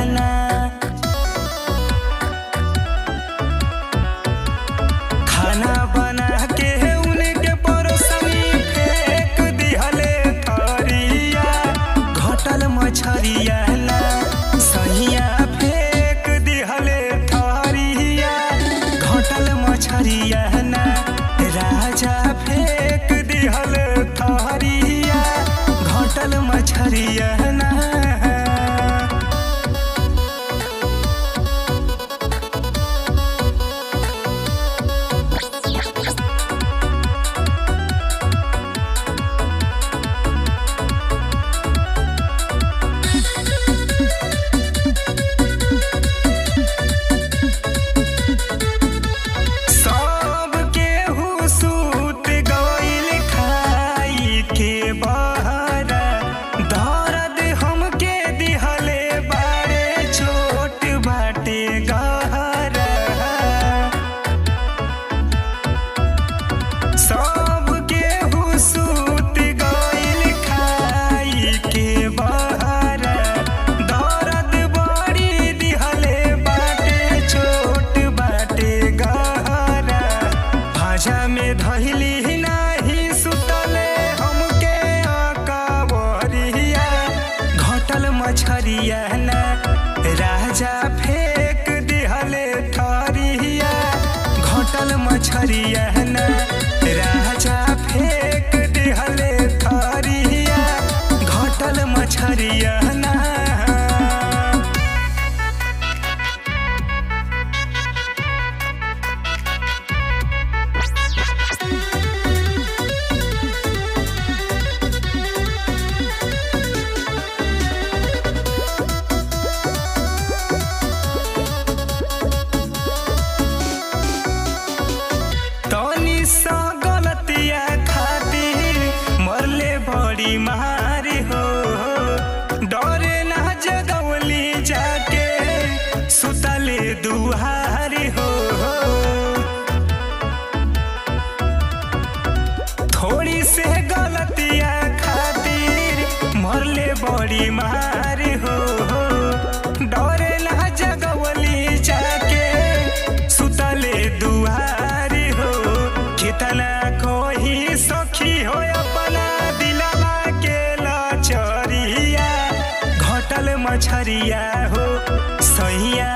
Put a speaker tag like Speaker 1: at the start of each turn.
Speaker 1: ना। खाना बना के उनके परोसनी फेंक दिहले थरिया, घटल मछरिया ना। सहिया फेंक दिहले थरिया, घटल मछरिया ना। राजा फेंक दिहले थरिया, घटल मछरिया ना। धइली नाही सुतले हमके अकबरिया, घटल मछरिया ना। राजा फेंक दिहले थरिया, घटल मछरिया ना। राजा फेंक दिहले थरिया, घटल मछरिया ना। गलतिया खातिर मरले बड़ी मारी हो, डरे ना जगवली जाके सुतले दुहारी हो। थोड़ी से गलतिया खातिर मरले बड़ी मारी हो, डरे ना जगवली जाके सुतले दुहारी हो। कितना कोई सखी हो अपना दिलवा के लचरिया, घटल मछरिया हो। सहिया